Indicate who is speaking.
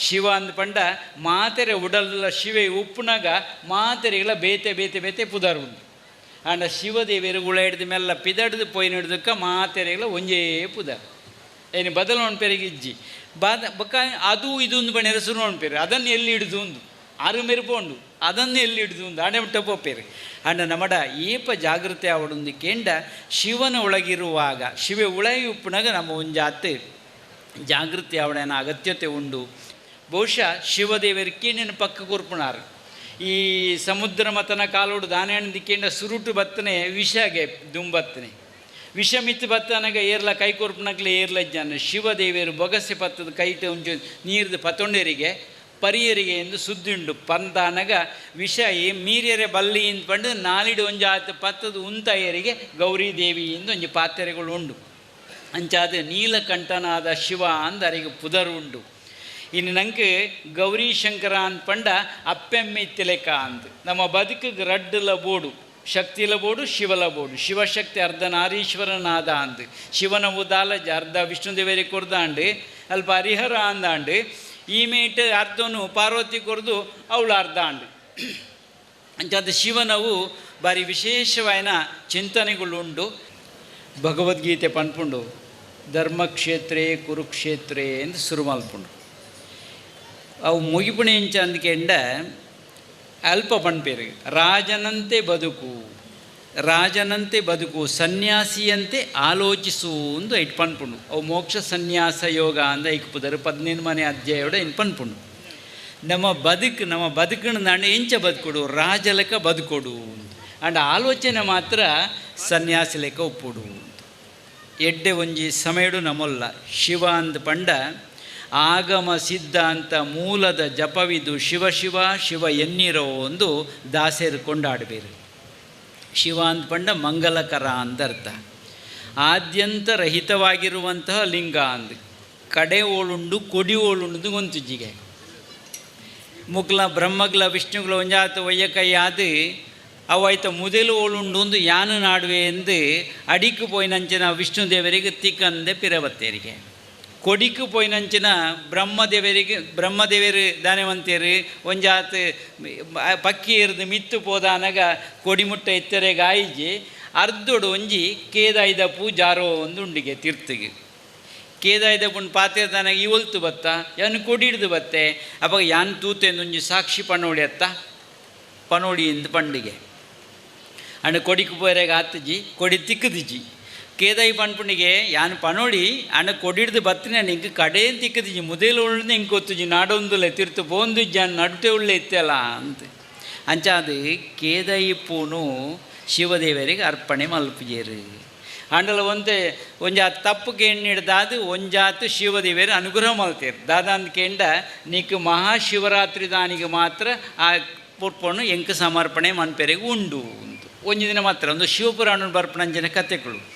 Speaker 1: ಶಿವ ಅಂದ ಪಂಡ ಮಾತೆರೆ ಉಡಲ ಶಿವೆ ಉಪ್ಪುನಾಗ ಮಾತೆರೆಗಳ ಬೇತೆ ಬೇತೆ ಬೇತೆ ಪುದರ್ ಉಂಡು ಅಂಡ ಶಿವದೇವಿಯರು ಗುಳ ಹಿಡ್ದು ಮೆಲ್ಲ ಪಿದಡ್ದು ಪೊಯ್ನ ಹಿಡ್ದಕ್ಕ ಮಾತೆರೆಗಳ ಒಂಜೇ ಪುದರ್ ಏನು ಬದಲು ನೋಡ್ಪೇರಿಗೆ ಇಜ್ಜಿ ಬಕ್ಕ ಅದು ಇದು ಒಂದು ಬಣ್ಣ ಹೆಸರು ನೋಡ್ಪೇರು ಅದನ್ನು ಎಲ್ಲಿ ಹಿಡಿದು ಒಂದು ಆರು ಮೆರುಪೋಂಡು ಅದನ್ನು ಎಲ್ಲಿ ಹಿಡಿದು ಒಂದು ಆಡೆ ಬಿಟ್ಟ ಪೋಪೇರು ಅಂಡ ನಮ್ಮಡ ಏಪ ಜಾಗೃತಿ ಆವಡೊಂದು ಕೇಂಡ ಶಿವನ ಒಳಗಿರುವಾಗ ಶಿವೆ ಉಳಗಿ ಉಪ್ಪುನಾಗ ನಮ್ಮ ಒಂಜಾತ್ ಜಾಗೃತಿ ಆವಡನ ಅಗತ್ಯತೆ ಉಂಡು. ಬಹುಶಃ ಶಿವದೇವರ ಕೀಣಿನ ಪಕ್ಕ ಕೂರ್ಪುಣಾರು ಈ ಸಮುದ್ರ ಮತನ ಕಾಲೋಡು ದಾನೆಹಣ್ಣು ದಿಕ್ಕೇಂಡ ಸುರುಟು ಬತ್ತನೆ ವಿಷಗೆ ದುಂಬತ್ತನೆ ವಿಷ ಮಿತ್ತು ಬತ್ತನಾಗ ಏರ್ಲ ಕೈ ಕೊರ್ಪನಕ್ಲೆ ಏರ್ಲ ಜನ ಶಿವದೇವಿಯರು ಬೊಗಸೆ ಪತ್ತದ ಕೈಟ ಉಂಚು ನೀರ್ದು ಪತ್ತೊಂಡೇರಿಗೆ ಪರಿಯರಿಗೆ ಎಂದು ಸುದ್ದುಂಡು ಪಂದಾನಗ ವಿಷ ಮೀರ್ಯರೆ ಬಲ್ಲಿ ಇಂದು ಪಂಡು ನಾಲಿಡು ಒಂಜಾತ ಪತ್ತದ ಉಂತಾಯರಿಗೆ ಗೌರಿ ದೇವಿಯಿಂದ ಒಂಜಿ ಪಾತ್ರೆಗಳು ಉಂಡು ಅಂಚಾದ ನೀಲಕಂಠನಾದ ಶಿವ ಅಂದರಿಗೆ ಪುದರು ಉಂಡು. ಇನ್ನು ನಂಗೆ ಗೌರಿ ಶಂಕರ ಅಂತ ಪಂಡ ಅಪ್ಪೆಮ್ಮೆ ತಿಲೆಕ ಅಂದ ನಮ್ಮ ಬದುಕಿಗೆ ರಡ್ಡಲ ಬೋಡು ಶಕ್ತಿಲ ಬೋಡು ಶಿವಲ ಬೋಡು ಶಿವಶಕ್ತಿ ಅರ್ಧ ನಾರೀಶ್ವರನಾದ ಅಂದು ಶಿವನ ಉದಾಲಜ ಅರ್ಧ ವಿಷ್ಣುದೇವರಿಗೆ ಕೊರ್ದಾಂಡು ಅಲ್ಪ ಹರಿಹರ ಅಂದಾಂಡು ಈ ಮೇಟ್ ಅರ್ಧನು ಪಾರ್ವತಿ ಕೊರ್ದು ಅವಳು ಅರ್ಧ ಅಂಡು ಅಂಚಾದ ಶಿವನವು ಬಾರಿ ವಿಶೇಷವಾದ ಚಿಂತನೆಗಳುಂಡು. ಭಗವದ್ಗೀತೆ ಪನ್ಪುಂಡು ಧರ್ಮಕ್ಷೇತ್ರೇ ಕುರುಕ್ಷೇತ್ರೇ ಎಂದು ಶುರು ಮಲ್ಪುಂಡು ಅವು ಮುಗಿಪುಣಿ ಇಂಚ ಅಂದ್ಕೆಂಡ ಅಲ್ಪ ಪಣ್ಪೇರು ರಾಜನಂತೆ ಬದುಕು ಸನ್ಯಾಸಿಯಂತೆ ಆಲೋಚಿಸು ಎಂದು ಐಟ್ ಪನ್ಪುಂಡು ಅವು ಮೋಕ್ಷ ಸನ್ಯಾಸ ಯೋಗ ಅಂದ ಇಕ್ಪುದರು 15ನೇ ಅಧ್ಯಾಯೋಡ ಇನ್ನು ಪನ್ಪುಂಡು. ನಮ್ಮ ಬದುಕನ್ನು ನಾನು ಎಂಚ ಬದುಕೊಡು ರಾಜಲೆಕ್ಕ ಬದುಕೊಡು ಅಂಡ್ ಆಲೋಚನೆ ಮಾತ್ರ ಸನ್ಯಾಸಿ ಲೆಕ್ಕ ಒಪ್ಪುಡು ಎಡ್ಡೆ ಒಂಜಿ ಸಮಯಡು ನಮ್ಮಲ್ಲ ಶಿವ ಅಂದ ಪಂಡ ಆಗಮ ಸಿದ್ಧಾಂತ ಮೂಲದ ಜಪವಿದು ಶಿವ ಶಿವ ಶಿವ ಎನ್ನಿರೋ ಒಂದು ದಾಸರು ಕೊಂಡಾಡಬೇರು. ಶಿವ ಅಂದ ಪಂಡ ಮಂಗಲಕರ ಅಂದರ್ಥ ಆದ್ಯಂತ ರಹಿತವಾಗಿರುವಂತಹ ಲಿಂಗ ಅಂದು ಕಡೆ ಓಳುಂಡು ಕೊಡಿ ಓಳುಂಡು ಗೊಂತುಜ್ಜಿಗೆ ಮುಕ್ಲ ಬ್ರಹ್ಮಗ್ಲ ವಿಷ್ಣುಗ್ಲ ಒಂಜಾತ ಒಯ್ಯಕೈಯಾದು ಅವಾಯ್ತ ಮೊದಲು ಓಳುಂಡು ಒಂದು ಯಾನು ನಾಡುವೆ ಎಂದು ಅಡಿಕ್ಕು ಪೋಯ್ನಂಚಿನ ವಿಷ್ಣುದೇವರಿಗೆ ತಿಕ್ಕಂದೆ ಪಿರವತ್ತೇರಿಗೆ ಕೊಡಿಕ್ಕು ಪೋಯ್ನಂಚಿನ ಬ್ರಹ್ಮದೇವರು ದಾನವಂತೇರು ಒಂಜಾತ್ ಪಕ್ಕಿ ಇರ್ದು ಮಿತ್ತು ಪೋದಾನಾಗ ಕೊಡಿಮುಟ್ಟ ಎತ್ತರೆಗೆ ಆಯ್ಜಿ ಅರ್ಧೊಡು ಒಂಜಿ ಕೇದಾಯ್ದ ಪೂಜಾರೋ ಒಂದು ಉಂಡಿಗೆ ತೀರ್ಥಗೆ ಕೇದಾಯ್ದ ಪುಂಡು ಪಾತಿರ್ದಾನಾಗ ಈ ಒಲ್ತು ಬತ್ತ ಯಾನು ಕೊಡಿ ಹಿಡ್ದು ಬತ್ತೆ ಅವಾಗ ಯಾನ್ ತೂತೆಂದು ಒಂಜಿ ಸಾಕ್ಷಿ ಪನೋಡಿ ಪನೋಡಿ ಎಂದು ಪಂಡಿಗೆ ಅಣ್ಣ ಕೊಡಿக்கு போயிರಾಗ ಆತಜಿ ಕೊಡಿ ತಿಕ್ಕದಿಜಿ ಕೇದಾಯಿ ಪನ್ಪುಣಿಗೆ ಯಾನು ಪನೋಡಿ ಅಣ್ಣ ಕೊಡಿಡ್ದು ಬತ್ತಿನ ನಿಂಗೆ ಕಡೆಯನ್ನು ತಿಕ್ಕದಿಜಿ ಮುದೇಲು ಉಳ್ದು ಹಿಂಗೆ ಗೊತ್ತುಜಿ ನಾಡೊಂದುಲೆ ತಿರ್ತು ಬೋಂದು ಜಾನ್ ನಡುತೆ ಉಳ್ಳೆ ಇತ್ತಲ್ಲ ಅಂತ ಅಂಚಾದು ಕೇದಾಯಿ ಪೂನು ಶಿವದೇವರಿಗೆ ಅರ್ಪಣೆ ಮಲ್ಪಜೇರು ಅಂಡಲ ಒಂಜಾತ್ ತಪ್ಪುಗೆ ಎಣ್ಣೆ ಹಿಡ್ದಾದು ಒಂಜಾತು ಶಿವದೇವರು ಅನುಗ್ರಹ ಮಲ್ತೇರು ದಾದಾಂದ ಕೇಂಡ ನೀಕು ಮಹಾಶಿವರಾತ್ರಿ ದಾನಿಗೆ ಮಾತ್ರ ಆ ಪುಟ್ಪಣ್ಣು ಎಂಕ ಸಮರ್ಪಣೆ ಮನ್ಪೆರೆಗೆ ಉಂಡು ಒಂಜಿ ದಿನ ಮಾತ್ರ ಒಂದು ಶಿವಪುರಾಣ ಬರ್ಪಣಂಜನ ಕಥೆಗಳು